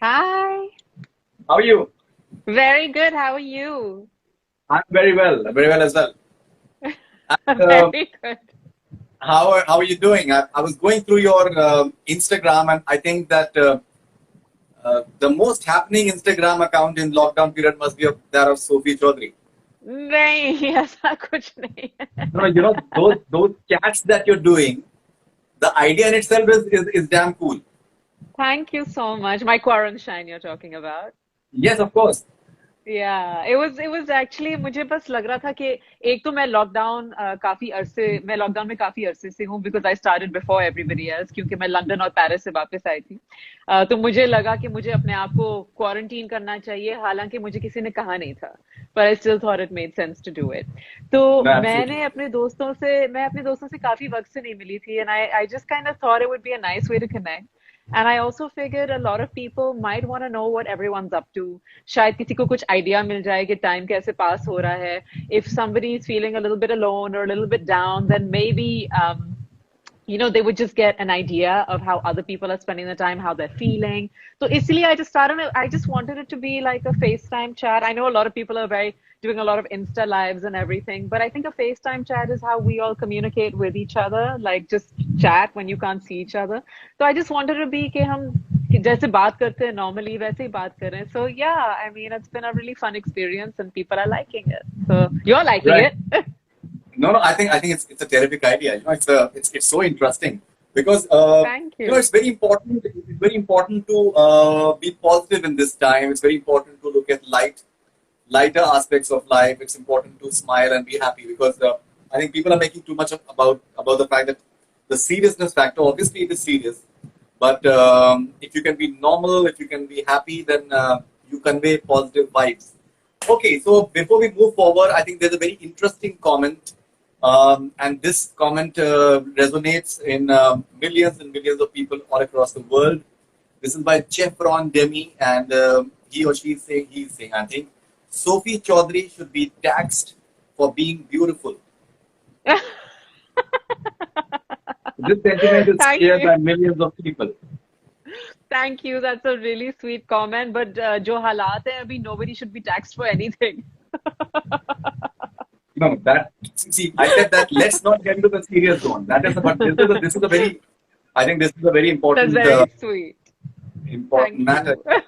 Hi. How are you? Very good. How are you? I'm very well as well. And, Very good. how are you doing? I was going through your Instagram, and I think that the most happening Instagram account in lockdown period must be that of Sophie Choudry. नहीं ऐसा कुछ नहीं है. No, those chats that you're doing, the idea in itself is damn cool. Thank you so much. My quarantine you're talking about. Yes, of course. It was actually मुझे बस लग रहा था कि एक तो मैं लॉकडाउन में काफी अरसे से हूँ because I started before everybody else क्योंकि मैं लंदन और पेरिस से वापस आई थी. तो मुझे लगा कि मुझे अपने आप को क्वारंटीन करना चाहिए हालांकि मुझे किसी ने कहा नहीं था. But I still thought it made sense to do it. तो No, absolutely. मैं अपने दोस्तों से काफी वक्त से नहीं मिली थी and I just kind of thought it would be a nice way to connect. And I also figured a lot of people might want to know what everyone's up to. शायद किसी को कुछ idea मिल जाए कि time कैसे pass हो रहा है. If somebody is feeling a little bit alone or a little bit down, then maybe they would just get an idea of how other people are spending the time, how they're feeling. So isliye I just wanted it to be like a FaceTime chat. I know a lot of people are doing a lot of Insta lives and everything, but I think a FaceTime chat is how we all communicate with each other, like just chat when you can't see each other. So I just wanted to be कि हम जैसे बात करते हैं normally वैसे ही बात करें. So yeah, I mean it's been a really fun experience and people are liking it. So you're liking Right. it. No, no. I think it's a terrific idea. It's so interesting because Thank you. it's very important. It's very important to be positive in this time. It's very important to look at lighter aspects of life. It's important to smile and be happy because I think people are making too much about the fact that the seriousness factor. Obviously, it is serious, but if you can be normal, if you can be happy, then you convey positive vibes. Okay, so before we move forward, I think there's a very interesting comment, and this comment resonates in millions and millions of people all across the world. This is by Chevron Demi, and he or she is saying, he's saying, I think, Sophie Chaudhry should be taxed for being beautiful. This sentiment is Thank shared you. by millions of people. Thank you. That's a really sweet comment. But जो हालात हैं अभी nobody should be taxed for anything. No, that see, I said that let's not get into the serious zone. That is, but this is a very, I think this is a very That's important very sweet. important Thank matter. you.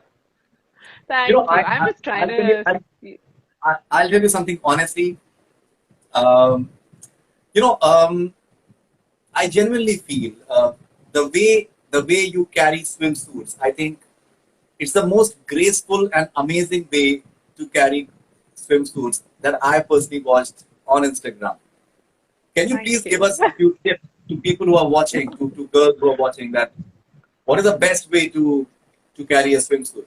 You know, Thank you. I'm just trying I'll tell you, to. I'll tell you something honestly. Um, you know, I genuinely feel the way you carry swimsuits. I think it's the most graceful and amazing way to carry swimsuits that I personally watched on Instagram. Can you please Thank give you. us a few tips to people who are watching, to girls who are watching, that what is the best way to carry a swimsuit?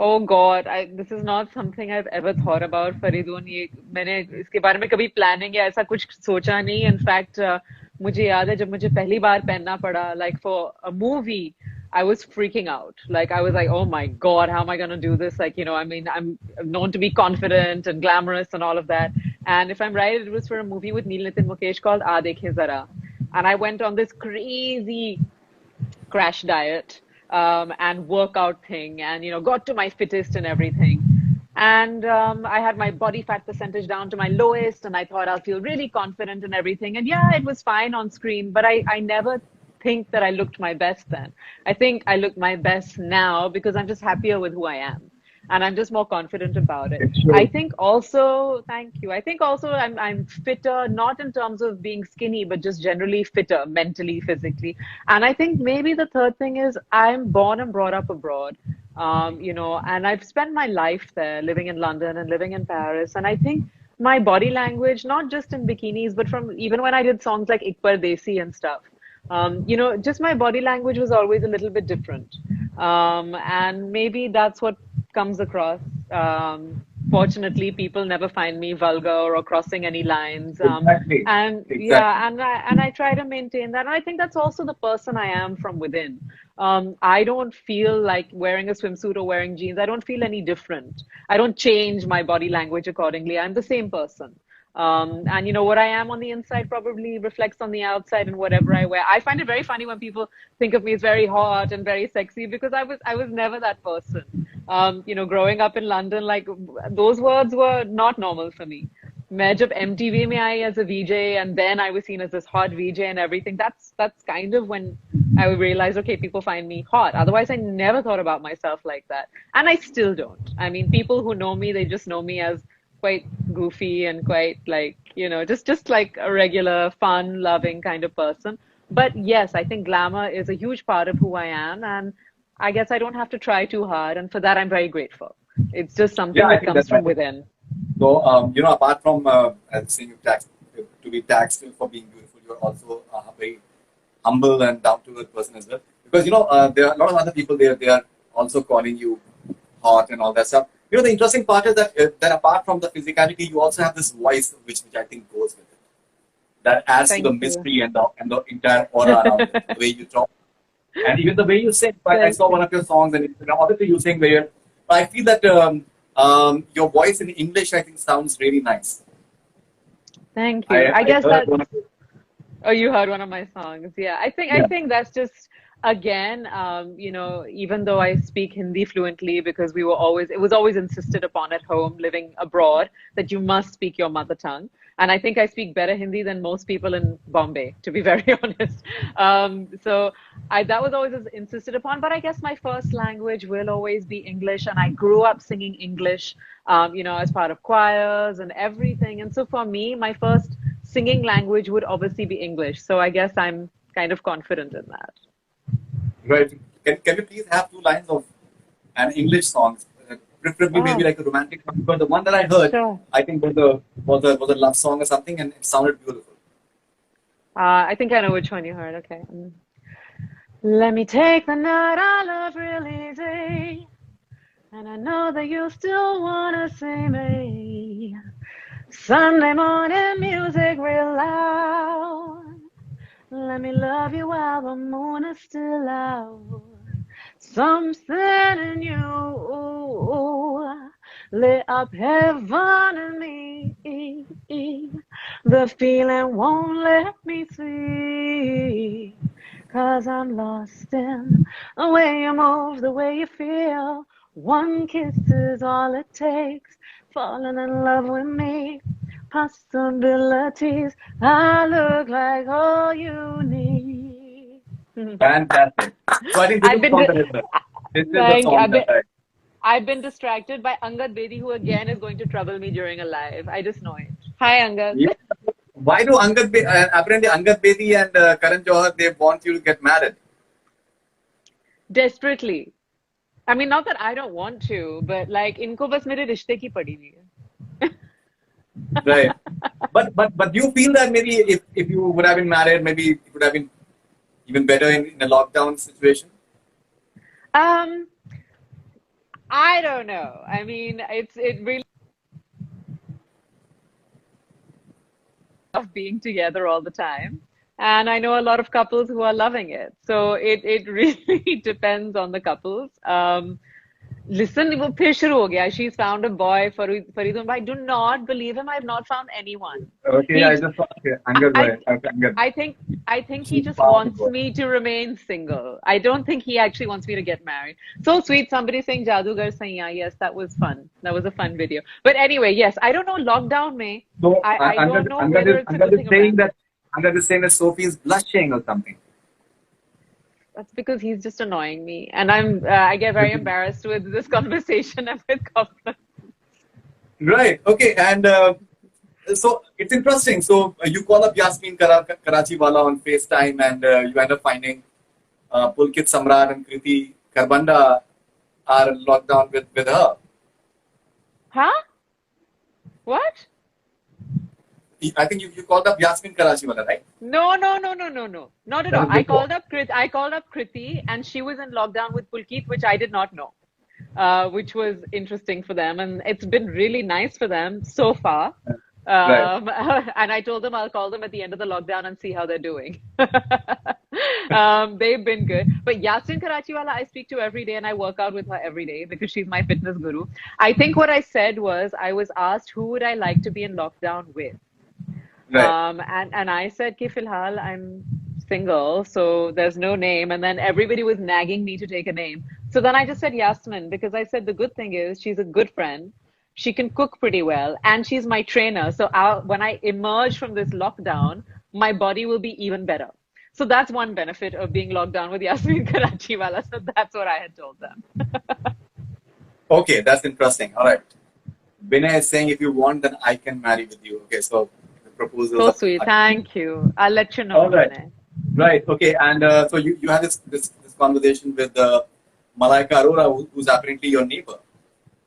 Oh God, this is not something I've ever thought about, Faridoon. ये मैंने इसके बारे में कभी planning या ऐसा कुछ सोचा नहीं. In fact, मुझे याद है जब मुझे पहली बार पहनना पड़ा, like for a movie, I was freaking out. Like I was like, oh my God, how am I gonna do this? Like, I mean, I'm known to be confident and glamorous and all of that. And if I'm right, it was for a movie with Neel Nitin Mukesh called Aa Dekhe Zara. And I went on this crazy crash diet and workout thing and got to my fittest and everything and I had my body fat percentage down to my lowest and I thought I'll feel really confident and everything and yeah it was fine on screen but I never think that I looked my best then. I think I look my best now because I'm just happier with who I am and I'm just more confident about it. It I shows. think also, thank you. I think also I'm fitter, not in terms of being skinny, but just generally fitter mentally, physically. And I think maybe the third thing is I'm born and brought up abroad. And I've spent my life there, living in London and living in Paris. And I think my body language, not just in bikinis, but from even when I did songs like Ik Desi and stuff, just my body language was always a little bit different. And maybe that's what comes across. Fortunately, people never find me vulgar or crossing any lines. Exactly. And Exactly. yeah, and I try to maintain that. And I think that's also the person I am from within. I don't feel like wearing a swimsuit or wearing jeans. I don't feel any different. I don't change my body language accordingly. I'm the same person. And you know what I am on the inside probably reflects on the outside and whatever I wear. I find it very funny when people think of me as very hot and very sexy because I was never that person. You know, growing up in London, like those words were not normal for me. मैं जब MTV में आई as a VJ and then I was seen as this hot VJ and everything. That's kind of when I realized, okay, people find me hot. Otherwise, I never thought about myself like that, and I still don't. I mean, people who know me, they just know me as quite goofy and quite like, you know, just like a regular, fun, loving kind of person. But yes, I think glamour is a huge part of who I am, and I guess I don't have to try too hard, and for that, I'm very grateful. It's just Yeah, something I that think comes that's from right. within. So, apart from seeing you taxed, to be taxed for being beautiful, you're also a very humble and down to earth person as well. Because there are a lot of other people there. They are also calling you hot and all that stuff. The interesting part is that apart from the physicality, you also have this voice, which I think goes with it. That adds to the Thank you. mystery and the entire aura around it. The way you talk, and even the way you sing. I Thank saw one you. of your songs, and obviously you sing very well. I feel that your voice in English, I think, sounds really nice. Thank I, you. I I guess heard that's one of your, Oh, you heard one of my songs. Yeah. I yeah. think that's just again, you know, even though I speak Hindi fluently because it was always insisted upon at home living abroad that you must speak your mother tongue. And I think I speak better Hindi than most people in Bombay, to be very honest. So that was always insisted upon. But I guess my first language will always be English. And I grew up singing English, you know, as part of choirs and everything. And so for me, my first singing language would obviously be English. So I guess I'm kind of confident in that. Right. Can you please have two lines of an English song, preferably maybe Oh, like a romantic song? Because the one that I heard, sure. I think was a love song or something, and it sounded beautiful. I think I know which one you heard. Okay. Let me take the night I love real easy. And I know that you still wanna see me. Sunday morning music real loud. Let me love you while the moon is still out. Something in you lit up heaven in me. The feeling won't let me sleep. 'Cause I'm lost in the way you move, the way you feel. One kiss is all it takes. Falling in love with me. Possibilities. I look like all you need. Fantastic. So I think this I've is the been, song that is there. This is the thank you. song that I. I've been distracted by Angad Bedi, who again is going to trouble me during a live. I just know it. Hi, Angad. Yeah. Why do apparently Angad Bedi and Karan Johar, they want you to get married? Desperately. I mean, not that I don't want to, but like, इनको बस मेरे रिश्ते की पड़ी हुई है. Right. But do you feel that maybe if you would have been married, maybe it would have been even better in a lockdown situation? Um, I don't know. I mean, it really of being together all the time. And I know a lot of couples who are loving it. So it really depends on the couples. Listen, वो फिर शुरू हो गया. She's found a boy, Faridoon. I do not believe him. I have not found anyone. Okay, I He, just thought, okay, Angad I, boy, okay, Angad. I think, I think he She's just found a wants boy. me to remain single. I don't think he actually wants me to get married. So sweet. Somebody saying Jadugar Saiya. Yes, that was fun. That was a fun video. But anyway, yes, I don't know. Lockdown May. So I don't know Angad whether is it's a good thing or bad. Angad is saying that Sophie is blushing or something. That's because he's just annoying me, and I get very embarrassed with this conversation and with compliments. Right. Okay. And so it's interesting. So you call up Yasmin Karachi Wala on FaceTime, and you end up finding Pulkit Samrat and Kriti Karbanda are locked down with her. Huh? What? I think you called up Yasmin Karachi Wala, right? No, no, no, no, no, no, not at That all. was before. I called up Kriti, and she was in lockdown with Pulkit, which I did not know, which was interesting for them, and it's been really nice for them so far. Right. And I told them I'll call them at the end of the lockdown and see how they're doing. They've been good. But Yasin Karachiwala, I speak to every day and I work out with her every day because she's my fitness guru. I think what I said was I was asked who would I like to be in lockdown with. Right. And I said, "Ki filhal, I'm single, so there's no name." And then everybody was nagging me to take a name. So then I just said Yasmin because I said the good thing is she's a good friend. She can cook pretty well, and she's my trainer. So when I emerge from this lockdown, my body will be even better. So that's one benefit of being locked down with Yasmin Karachi wala. So that's what I had told them. Okay, that's interesting. All right. Vinay is saying if you want, then I can marry with you. Okay, so the proposals So are. sweet. Thank you. I'll let you All know, right. Vinay. Right. Okay. And so you had this conversation with Malaika Arora, who's apparently your neighbor,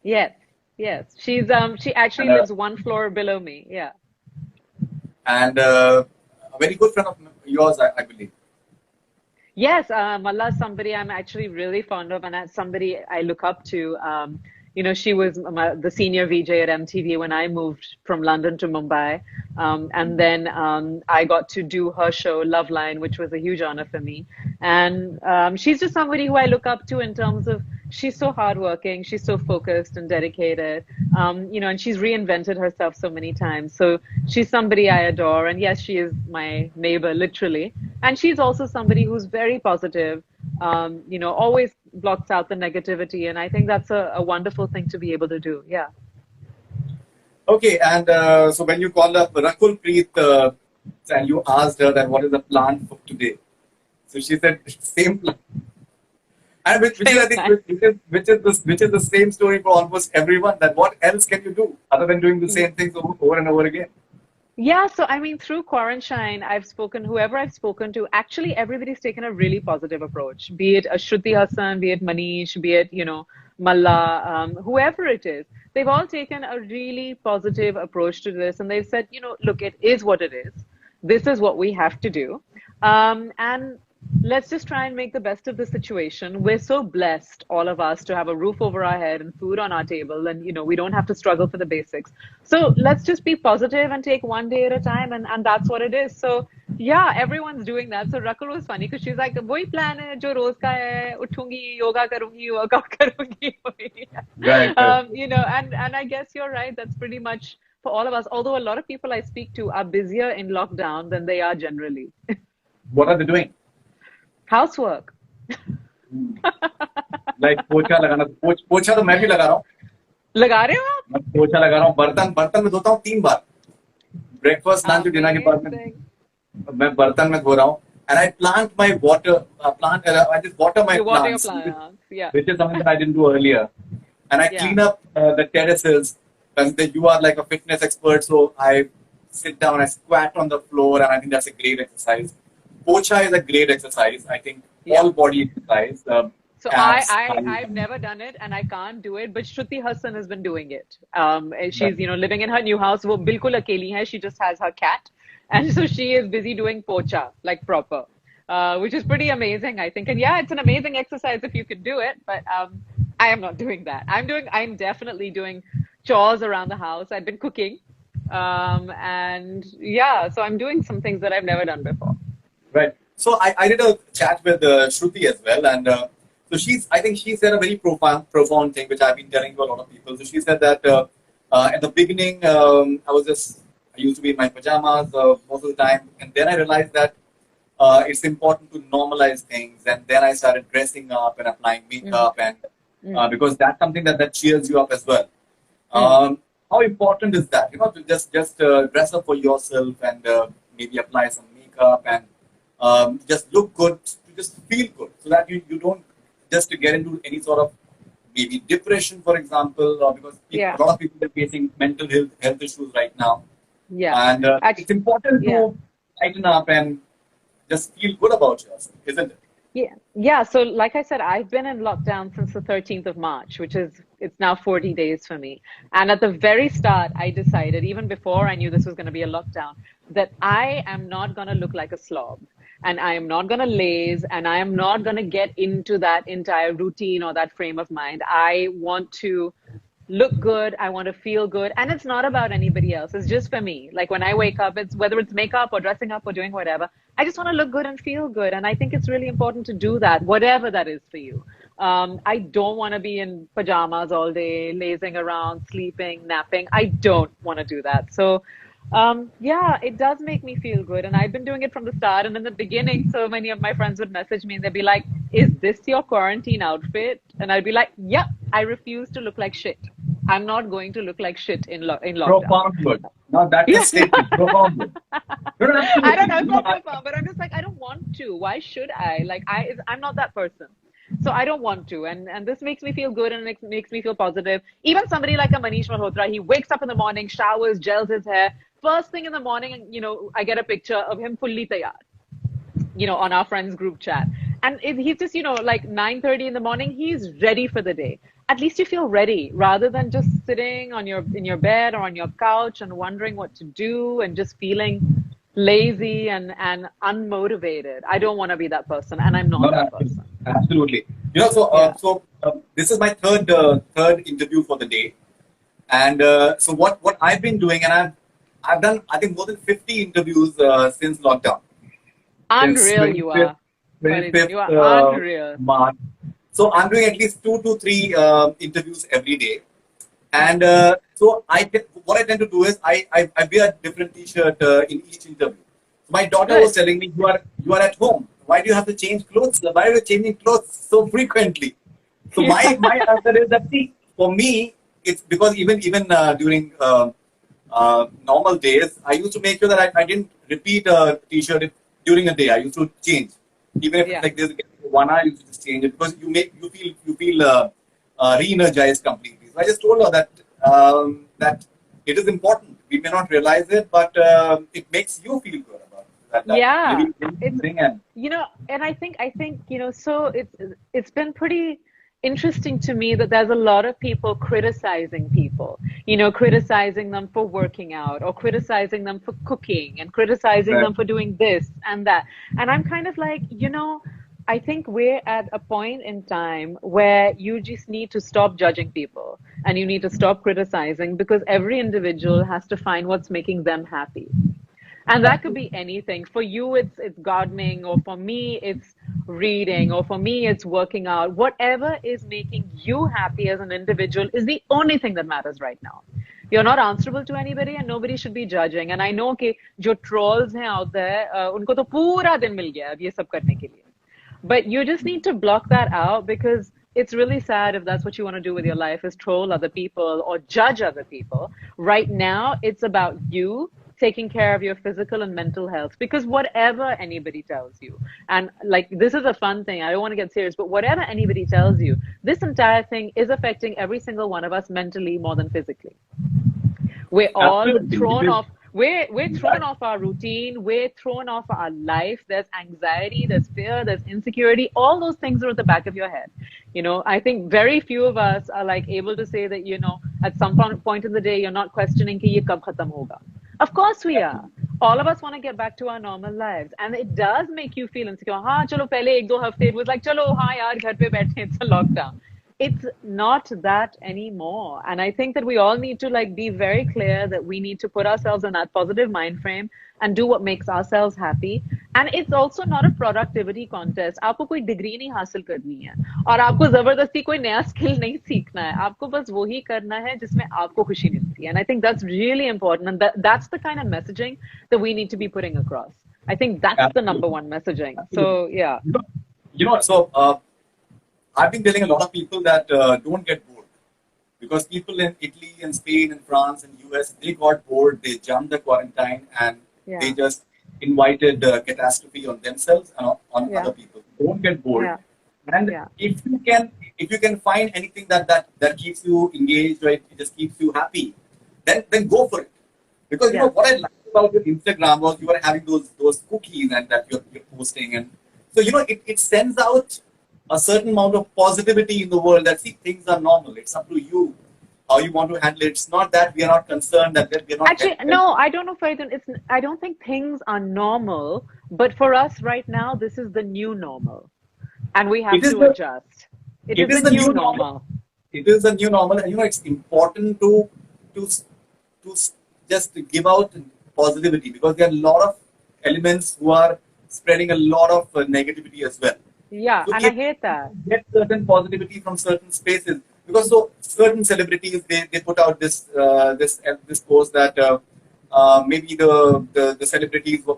Yes, yes. She and actually lives one floor below me. Yeah. a very good friend of yours, I believe. Yes, Malla is somebody I'm actually really fond of, and that's somebody I look up to. She was the senior VJ at MTV when I moved from London to Mumbai. And then I got to do her show, Love Line, which was a huge honor for me. And she's just somebody who I look up to in terms of she's so hardworking, she's so focused and dedicated, and she's reinvented herself so many times. So she's somebody I adore. And yes, she is my neighbor, literally. And she's also somebody who's very positive, always blocks out the negativity. And I think that's a wonderful thing to be able to do. Yeah. Okay. And so when you called up Rakul Preet and you asked her that what is the plan for today, so she said same plan. And which is I Same think time. which is the same story for almost everyone. That what else can you do other than doing the same things over and over again? Yeah, so I mean, through quarantine, whoever I've spoken to, actually everybody's taken a really positive approach, be it a Shruti Hassan, be it Manish, be it, Malla, whoever it is. They've all taken a really positive approach to this, and they've said, look, it is what it is. This is what we have to do. And let's just try and make the best of the situation. We're so blessed, all of us, to have a roof over our head and food on our table, and we don't have to struggle for the basics. So let's just be positive and take one day at a time, and that's what it is. So yeah, everyone's doing that. So Rakul was funny because she's like, "वही plan है जो रोज का है, उठूंगी, yoga करूंगी, workout करूंगी." Right. Right. And I guess you're right. That's pretty much for all of us. Although a lot of people I speak to are busier in lockdown than they are generally. What are they doing? Housework. Like पोछा लगाना पोछा तो मैं भी लगा रहा हूँ लगा रहे हो आप? मैं पोछा लगा रहा हूँ बर्तन बर्तन में धोता हूँ 3 बार ब्रेकफास्ट लंच और डिनर के बाद में Amazing. मैं बर्तन में धो रहा हूँ and I plant my water I just water my You water your plants plants. Yeah. which is something that I didn't do earlier and I Yeah. clean up the terraces because you are like a fitness expert so I sit down I squat on the floor and I think that's a great exercise. Pocha is a great exercise. I think Yeah. all body exercise. So Abs, I've never done it and I can't do it, but Shruti Hassan has been doing it. She's living in her new house. वो बिल्कुल अकेली है. She just has her cat, and so she is busy doing pocha like proper, which is pretty amazing, I think. And yeah, it's an amazing exercise if you can do it. But I am not doing that. I'm definitely doing chores around the house. I've been cooking, and yeah, so I'm doing some things that I've never done before. right. So I did a chat with Shruti as well, and so I think she said a very profound thing, which I've been telling to a lot of people. So she said that at the beginning, I used to be in my pajamas most of the time, and then I realized that it's important to normalize things, and then I started dressing up and applying makeup, and because that's something that cheers you up as well. How important is that? To just dress up for yourself and maybe apply some makeup and just look good, to just feel good, so that you don't just to get into any sort of maybe depression, for example, or because Yeah. a lot of people are facing mental health issues right now. Yeah. And Actually, it's important yeah. to tighten up and just feel good about yourself, isn't it? Yeah. Yeah. So, like I said, I've been in lockdown since the 13th of March, it's now 40 days for me. And at the very start, I decided, even before I knew this was going to be a lockdown, that I am not going to look like a slob and I am not going to laze and I am not going to get into that entire routine or that frame of mind. I want to look good. I want to feel good. And it's not about anybody else. It's just for me. Like when I wake up, it's whether it's makeup or dressing up or doing whatever, I just want to look good and feel good. And I think it's really important to do that, whatever that is for you. I don't want to be in pajamas all day, lazing around, sleeping, napping. I don't want to do that. So Yeah, it does make me feel good. And I've been doing it from the start. And in the beginning, so many of my friends would message me and they'd be like, "Is this your quarantine outfit?" And I'd be like, "Yep, I refuse to look like shit. I'm not going to look like shit in lockdown." Profound word. Now that's a Yeah. statement. Profound word. No, no, I don't absolutely. know, it's You know, not profound, but I'm just like, I don't want to. Why should I? Like, I'm not that person. So I don't want to. And this makes me feel good and it makes me feel positive. Even somebody like a Manish Malhotra, he wakes up in the morning, showers, gels his hair. First thing in the morning, I get a picture of him fully taiyar, on our friends group chat. And he's just, like 9:30 in the morning, he's ready for the day. At least you feel ready rather than just sitting in your bed or on your couch and wondering what to do and just feeling lazy and unmotivated. I don't want to be that person, and I'm not no, that absolutely. person. Absolutely. You know, so Yeah. this is my third interview for the day, and so what I've been doing, and I've done I think more than 50 interviews since lockdown, since Unreal you 25th are, Faridoon. You are 25th unreal. March. So I'm doing at least 2 to 3 interviews every day. Hmm. And so what I tend to do is I wear a different T-shirt in each interview. So my daughter was Good. telling me, you are at home. Why do you have to change clothes? Why are you changing clothes so frequently? So my answer is that, see, for me it's because even during normal days I used to make sure that I didn't repeat a T-shirt during a day. I used to change, even if it's Yeah. like this 1 hour. You should just change it because you feel re-energized completely. So I just told her that it is important. We may not realize it, but it makes you feel good about it. That maybe Yeah. It's bring and and I think, so it's been pretty interesting to me that there's a lot of people criticizing people, criticizing them for working out or criticizing them for cooking and criticizing them for exactly. doing this and that. And I'm kind of like, I think we're at a point in time where you just need to stop judging people and you need to stop criticizing because every individual has to find what's making them happy. And that could be anything. For you, it's gardening, or for me, it's reading, or for me, it's working out. Whatever is making you happy as an individual is the only thing that matters right now. You're not answerable to anybody, and nobody should be judging. And I know कि जो trolls हैं out there, उनको तो पूरा दिन मिल गया अब ये सब करने के लिए. But you just need to block that out because it's really sad if that's what you want to do with your life is troll other people or judge other people. Right now, it's about you taking care of your physical and mental health because whatever anybody tells you, and like this is a fun thing, I don't want to get serious, but whatever anybody tells you, this entire thing is affecting every single one of us mentally more than physically. We're all Absolutely. It thrown is off. We're thrown exactly. off our routine. We're thrown off our life. There's anxiety, there's fear, there's insecurity. All those things are at the back of your head. I think very few of us are like able to say that, at some point in the day, you're not questioning ki ye kab khatam hoga. Of course we are. All of us want to get back to our normal lives. And it does make you feel insecure. हाँ चलो पहले एक दो हफ्ते it was like चलो हाँ यार घर पे बैठे it's a lockdown. It's not that anymore. And I think that we all need to like be very clear that we need to put ourselves in that positive mind frame and do what makes ourselves happy. And it's also not a productivity contest. आपको कोई degree नहीं हासिल करनी है और आपको जबरदस्ती कोई नया स्किल नहीं सीखना है. आपको बस वही करना है जिसमें आपको खुशी मिलती है. And I think that's really important. And that's the kind of messaging that we need to be putting across. I think that's the number Absolutely. one messaging. Absolutely. So yeah. So I've been telling a lot of people that don't get bored because people in Italy and Spain and France and US they got bored. They jumped the quarantine and they Yeah. just invited catastrophe on themselves and on Yeah. other people. Don't get bored. Yeah. And Yeah. if you can find anything that keeps you engaged or it just keeps you happy, then go for it. Because Yeah. what I liked about your Instagram was you were having those cookies and that you're posting, and so it sends out a certain amount of positivity in the world that see things are normal. It's up to you how you want to handle it. It's not that we are not concerned that we are not Actually, getting well. no, I don't know, Faridoon. I don't think things are normal, but for us right now, this is the new normal, and we It have is to the adjust. It it is the is the new new normal. normal. It is the new normal, and it's important to to just give out positivity because there are a lot of elements who are spreading a lot of negativity as well. Yeah, So and I if hate you that. get certain positivity from certain spaces, because so certain celebrities they put out this post that maybe the celebrities were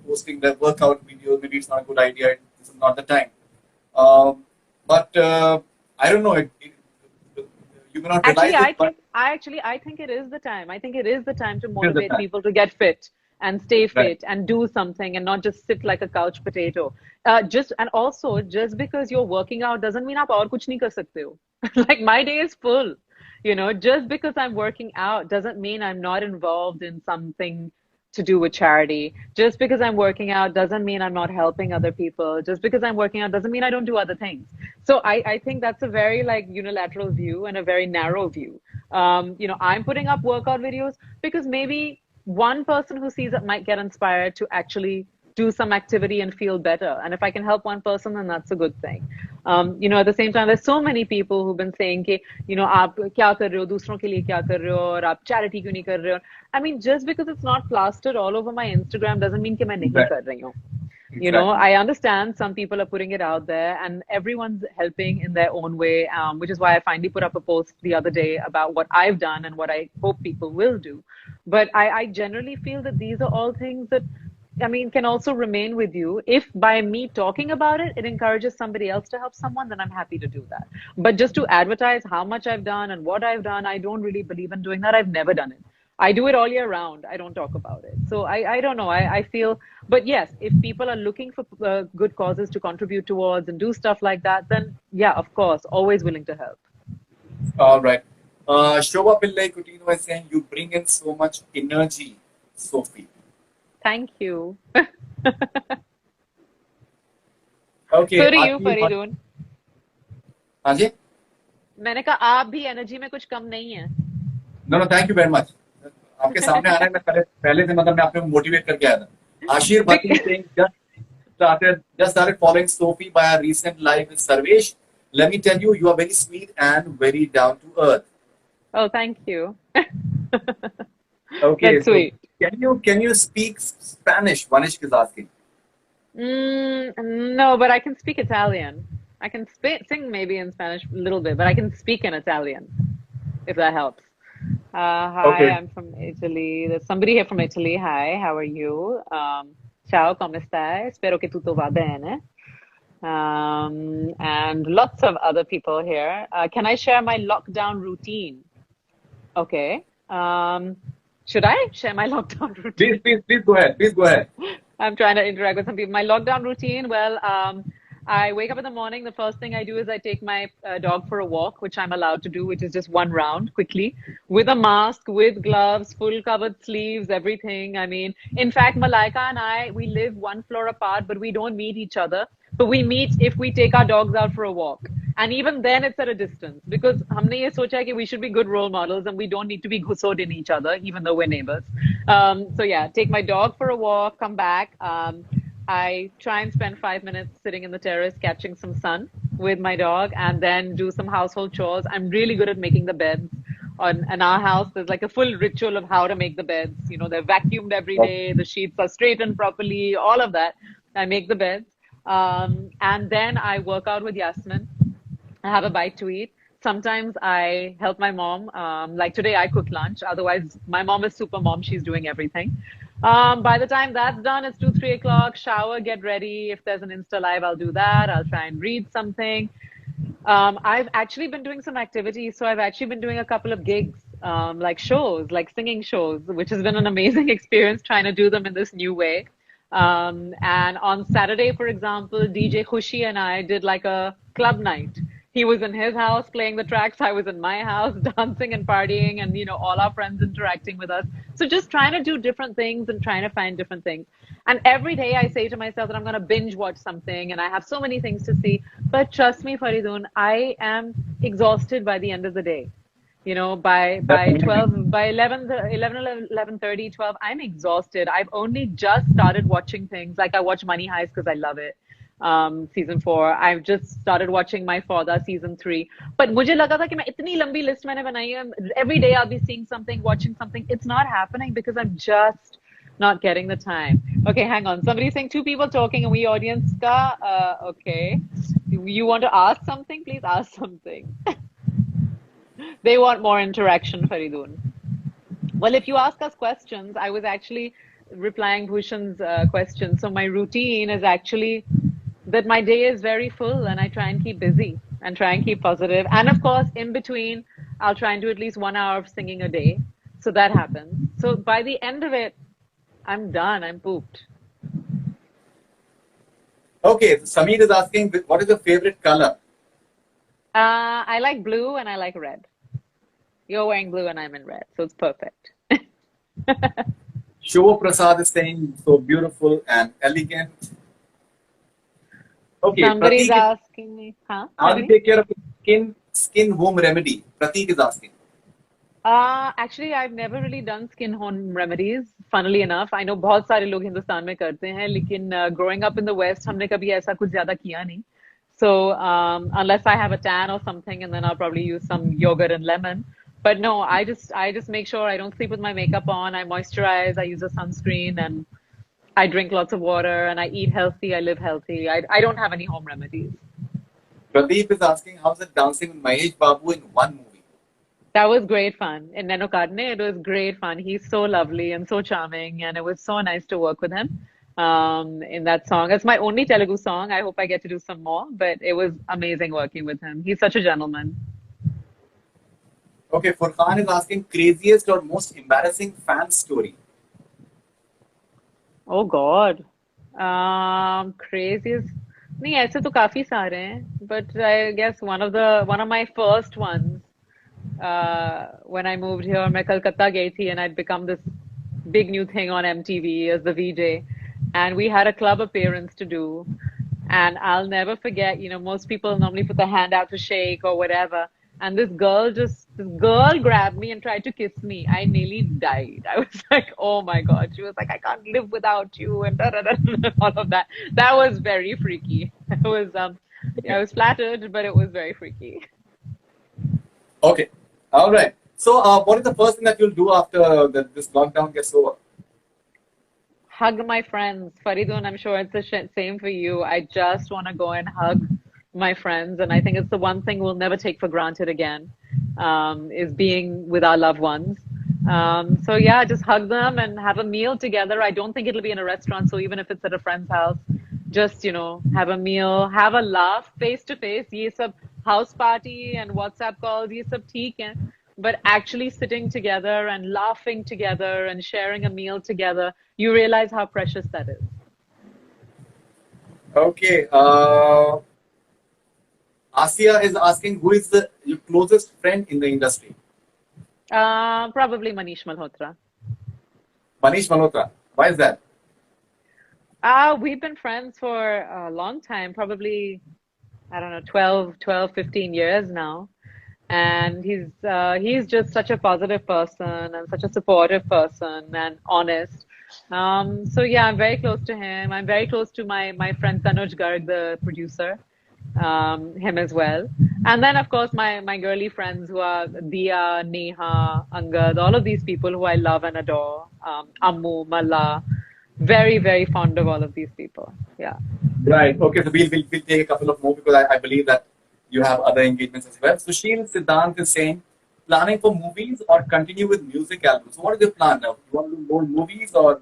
posting their workout videos. Maybe it's not a good idea. This is not the time. But I don't know. You may not Actually, realize it, but I think it is the time. I think it is the time to it is the motivate time. people to get fit and stay Right. fit and do something and not just sit like a couch potato. Just because you're working out doesn't mean आप और कुछ नहीं कर सकते हो. Like my day is full. Just because I'm working out doesn't mean I'm not involved in something to do with charity. Just because I'm working out doesn't mean I'm not helping other people. Just because I'm working out doesn't mean I don't do other things. So I think that's a very like unilateral view and a very narrow view. I'm putting up workout videos because maybe one person who sees it might get inspired to actually do some activity and feel better. And if I can help one person, then that's a good thing. At the same time, there's so many people who've been saying कि, आप क्या कर रहे हो, दूसरों के लिए क्या कर रहे हो, और आप charity क्यों नहीं कर रहे हो? I mean, just because it's not plastered all over my Instagram doesn't mean कि मैं नहीं Exactly. कर रही हूँ. Exactly. I understand some people are putting it out there and everyone's helping in their own way, which is why I finally put up a post the other day about what I've done and what I hope people will do. But I generally feel that these are all things that, I mean, can also remain with you. If by me talking about it, it encourages somebody else to help someone, then I'm happy to do that. But just to advertise how much I've done and what I've done, I don't really believe in doing that. I've never done it. I do it all year round. I don't talk about it. So I don't know. I feel, but yes, if people are looking for good causes to contribute towards and do stuff like that, then yeah, of course, always willing to help. All right. Shobha Pillai Coutinho is saying you bring in so much energy, Sophie. Thank you. Okay. So do you, Aarti, Faridoon. हाँ जी. मैंने कहा आप भी energy में कुछ कम नहीं है. No, thank you very much. आपके सामने आना है मैं पहले से मतलब मैं आपको मोटिवेट करके आया था. Ashir Bhatti saying just started following Sophie by a recent live with Sarvesh. Let me tell you, you are very sweet and very down to earth. Oh, thank you. Okay, That's so sweet. can you speak Spanish? Vanish is asking. No, but I can speak Italian. I can sing maybe in Spanish a little bit, but I can speak in Italian, if that helps. Hi, Okay. I'm from Italy. There's somebody here from Italy. Hi, how are you? Ciao, come stai? Spero che tutto va bene. And lots of other people here. Can I share my lockdown routine? Okay. Should I share my lockdown routine? Please go ahead. Please go ahead. I'm trying to interact with some people. My lockdown routine, well, I wake up in the morning. The first thing I do is I take my dog for a walk, which I'm allowed to do, which is just one round quickly with a mask, with gloves, full covered sleeves, everything. I mean, in fact, Malaika and I, we live one floor apart, but we don't meet each other. But we meet if we take our dogs out for a walk. And even then it's at a distance because हमने ये सोचा है कि we should be good role models and we don't need to be घुसोट in each other, even though we're neighbors. So yeah, take my dog for a walk, come back. I try and spend 5 minutes sitting in the terrace catching some sun with my dog and then do some household chores. I'm really good at making the beds. In our house, there's like a full ritual of how to make the beds. They're vacuumed every day, the sheets are straightened properly, all of that. I make the beds. And then I work out with Yasmin. I have a bite to eat. Sometimes I help my mom. Like today, I cook lunch. Otherwise, my mom is super mom. She's doing everything. By the time that's done, it's 2, 3 o'clock. Shower, get ready. If there's an Insta Live, I'll do that. I'll try and read something. I've actually been doing some activities. So I've actually been doing a couple of gigs, like shows, like singing shows, which has been an amazing experience trying to do them in this new way. And on Saturday, for example, DJ Khushi and I did like a club night. He was in his house playing the tracks. I was in my house dancing and partying and, all our friends interacting with us. So just trying to do different things and trying to find different things. And every day I say to myself that I'm going to binge watch something and I have so many things to see. But trust me, Faridoon, I am exhausted by the end of the day. By Definitely. 12, by 11, 11:30, 12, I'm exhausted. I've only just started watching things. Like I watch Money Heist because I love it. Season 4. I've just started watching My Father season 3. But मुझे लगा था कि मैं इतनी लंबी list मैंने बनाई है. Every day I'll be seeing something, watching something. It's not happening because I'm just not getting the time. Okay, hang on. Somebody's saying 2 people talking and we audience ka. Okay. You want to ask something? Please ask something. They want more interaction, Faridoon. Well, if you ask us questions, I was actually replying Bhushan's question. So my routine is actually that my day is very full and I try and keep busy and try and keep positive. And of course, in between, I'll try and do at least 1 hour of singing a day. So that happens. So by the end of it, I'm done. I'm pooped. Okay, so Sameer is asking, what is your favorite color? I like blue and I like red. You're wearing blue and I'm in red, so it's perfect. Shiva Prasad is saying, so beautiful and elegant. Okay, Somebody's Pratik, asking me, huh? how Tell do you me. take care of skin home remedy? Pratik is asking. Actually, I've never really done skin home remedies. Funnily enough, I know बहुत सारे लोग हिंदुस्तान में करते हैं, लेकिन growing up in the West, हमने कभी ऐसा कुछ ज्यादा किया नहीं. So unless I have a tan or something, and then I'll probably use some yogurt and lemon. But no, I just make sure I don't sleep with my makeup on. I moisturize. I use a sunscreen, and I drink lots of water, and I eat healthy. I live healthy. I don't have any home remedies. Pradeep is asking, how's it dancing with Mahesh Babu in one movie? That was great fun. In Nano Karne, it was great fun. He's so lovely and so charming, and it was so nice to work with him in that song. It's my only Telugu song. I hope I get to do some more, but it was amazing working with him. He's such a gentleman. Okay, Furqan is asking, craziest or most embarrassing fan story? Oh God. Craziest. नहीं ऐसे तो काफी सारे हैं, but I guess one of my first ones when I moved here, मैं कलकत्ता गई थी and I'd become this big new thing on MTV as the VJ. And we had a club appearance to do. And I'll never forget, most people normally put their hand out to shake or whatever. And this girl grabbed me and tried to kiss me. I nearly died. I was like, oh my God. She was like, I can't live without you and da, da, da, da, all of that. That was very freaky. I was flattered, but it was very freaky. Okay, all right. So, what is the first thing that you'll do after this lockdown gets over? Hug my friends. Faridoon, I'm sure it's the same for you. I just want to go and hug my friends. And I think it's the one thing we'll never take for granted again, is being with our loved ones. So yeah, just hug them and have a meal together. I don't think it'll be in a restaurant. So even if it's at a friend's house, just, have a meal, have a laugh face to face. Ye sab house party and WhatsApp calls, ye sab theek hai. But actually sitting together and laughing together and sharing a meal together, you realize how precious that is. Okay, Asia is asking, who is your closest friend in the industry? Probably Manish Malhotra. Manish Malhotra. Why is that? We've been friends for a long time, probably, I don't know, 12, 15 years now. And he's just such a positive person and such a supportive person and honest. So yeah, I'm very close to him. I'm very close to my friend Tanuj Garg, the producer, him as well. And then of course my girly friends who are Dia, Neha, Angad, all of these people who I love and adore. Ammu, Malla, very, very fond of all of these people. Yeah. Right. Okay, so we'll take a couple of more because I believe that you have other engagements as well. Sushil Siddhant is saying, planning for movies or continue with music albums. So what is your plan now? You want to do more movies or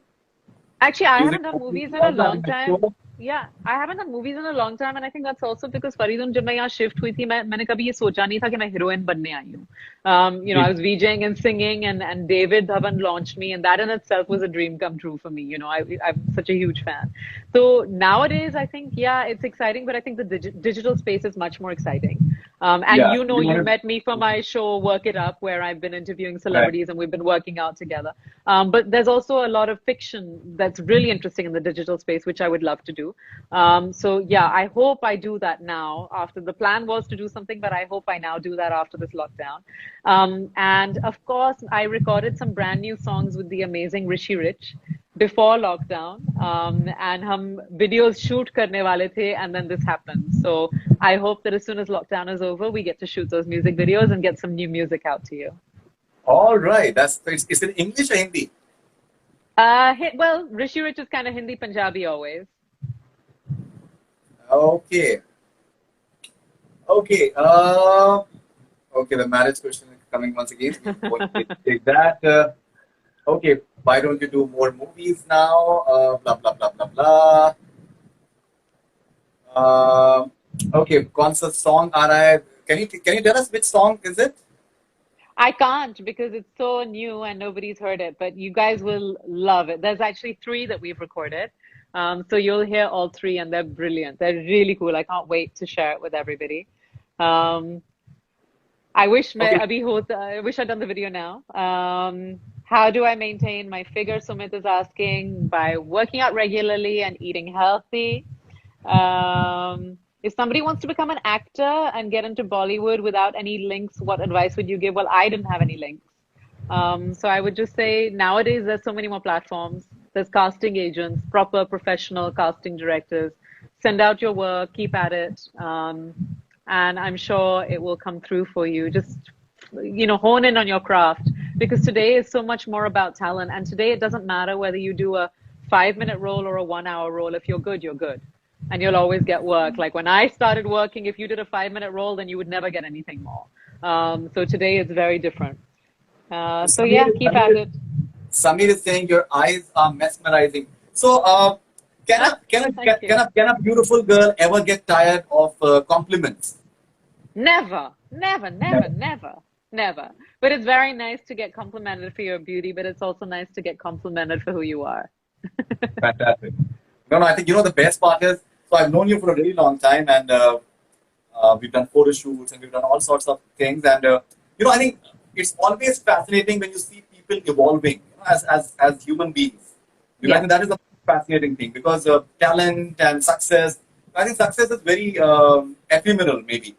Actually, I music haven't done albums? movies in a Also long having a time. show? Yeah, I haven't done movies in a long time, and I think that's also because Faridoon जब मैं यहाँ shift हुई थी मैंने कभी ये सोचा नहीं था कि मैं heroine बनने आई हूँ. I was VJing and singing, and David Dhawan launched me, and that in itself was a dream come true for me. I'm such a huge fan. So nowadays, I think yeah, it's exciting, but I think the digital space is much more exciting. And Yeah, you you want met me for my show Work It Up, where I've been interviewing to, right. celebrities and we've been working out together. But there's also a lot of fiction that's really interesting in the digital space, which I would love to do. So yeah, I hope I do that now. After the plan was to do something, but I hope I now do that after this lockdown. And of course, I recorded some brand new songs with the amazing Rishi Rich before lockdown, and hum videos shoot karne wale the, and then this happened. So I hope that as soon as lockdown is over, we get to shoot those music videos and get some new music out to you. All right. Is it English or Hindi? Well, Rishi Rich is kind of Hindi Punjabi always. Okay. Okay. Okay, the marriage question is coming once again. We won't take that. Okay, why don't you do more movies now? Blah blah blah blah blah. Uh, okay, कौन सा song आ रहा है? Can you tell us which song is it? I can't because it's so new and nobody's heard it, but you guys will love it. There's actually three that we've recorded. So you'll hear all three and they're brilliant. They're really cool. I can't wait to share it with everybody. Um, Okay, I wish I'd done the video now. How do I maintain my figure? Sumit is asking by working out regularly and eating healthy. If somebody wants to become an actor and get into Bollywood without any links, what advice would you give? Well, I didn't have any links. So I would just say nowadays there's so many more platforms. There's casting agents, proper professional casting directors. Send out your work, keep at it, and I'm sure it will come through for you. Just hone in on your craft because today is so much more about talent. And today it doesn't matter whether you do a 5 minute role or a 1 hour role. If you're good, you're good and you'll always get work. Like when I started working, if you did a 5 minute role, then you would never get anything more. So today it's very different. So Samir, yeah, keep at it. Samir is saying your eyes are mesmerizing. So, Thank you. can a beautiful girl ever get tired of compliments? Never, never, never, Never. never, never. But it's very nice to get complimented for your beauty, but it's also nice to get complimented for who you are. Fantastic. No, no, I think the best part is, so I've known you for a really long time, and we've done photo shoots and we've done all sorts of things. And I think it's always fascinating when you see people evolving, as human beings. I Yeah, think that is the fascinating thing because talent and success. I think success is very ephemeral, maybe.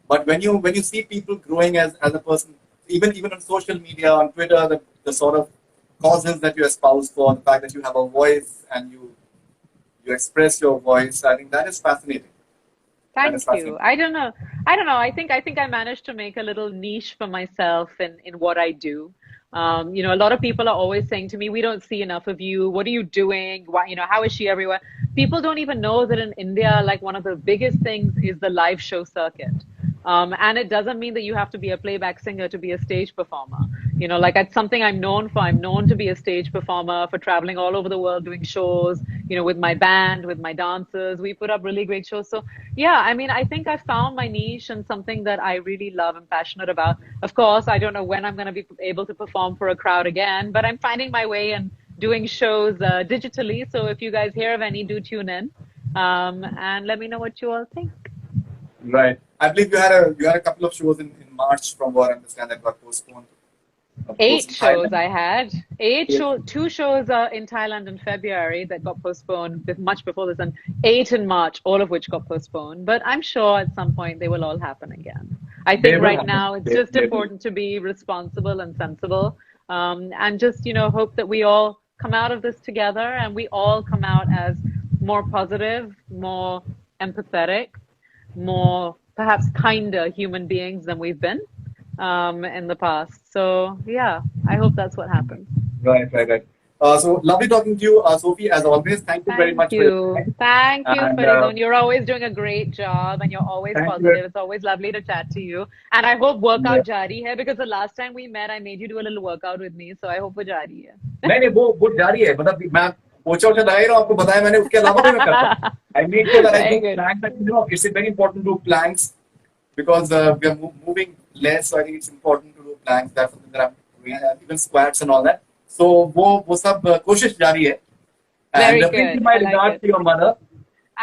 But when you see people growing as a person, even on social media, on Twitter, the sort of causes that you espouse for, the fact that you have a voice and you express your voice, I think that is fascinating. That is thank you. fascinating. I don't know. I don't know. I think I managed to make a little niche for myself in what I do. A lot of people are always saying to me, "We don't see enough of you. What are you doing? Why, how is she everywhere?" People don't even know that in India, like one of the biggest things is the live show circuit. And it doesn't mean that you have to be a playback singer to be a stage performer. Like it's something I'm known for. I'm known to be a stage performer for traveling all over the world doing shows, with my band, with my dancers. We put up really great shows. So, yeah, I mean, I think I found my niche and something that I really love and passionate about. Of course, I don't know when I'm going to be able to perform for a crowd again, but I'm finding my way and doing shows digitally. So if you guys hear of any, do tune in and let me know what you all think. Right. I believe you had a couple of shows in March, from what I understand, that got postponed. Of course, Eight in shows Thailand. I had. Yes. Two shows in Thailand in February that got postponed much before this, and eight in March, all of which got postponed. But I'm sure at some point they will all happen again. I They think will right happen. now it's just They will. important to be responsible and sensible, and just hope that we all come out of this together and we all come out as more positive, more empathetic, more perhaps kinder human beings than we've been in the past. So yeah, I hope that's what happens. Right, right, right. So lovely talking to you, Sophie, as always. Thank you very Thank much for your you. time. Thank you, And Faridoon. You're always doing a great job and you're always thank you. positive. It's always lovely to chat to you. And I hope Yeah. workout jari hai because the last time we met, I made you do a little workout with me. So I hope वो jari नहीं नहीं, वो जारी है, मतलब मैं पोछा ओछा लगा ही रहा हूँ, आपको बताया मैंने, उसके अलावा भी मैं करता हूँ. hai. I make sure that I Very do good. planks. It's very important to do planks because we are moving less, so I think it's important to do planks. That's something that I'm doing, even squats and all that. So वो सब कोशिश जारी है. And Very please give good. my I like regards it. to your mother.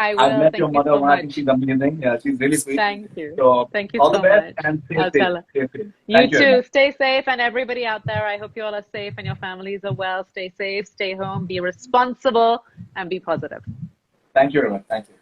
I I've will. met your Thank you mother. so I think much. she's amazing. Yeah, she's really sweet. Thank you. So Thank you all the so best much. and stay I'll safe. tell her. Stay safe. You Thank you very much. too. Stay safe, and everybody out there, I hope you all are safe and your families are well. Stay safe, stay home, be responsible, and be positive. Thank you very much. Thank you.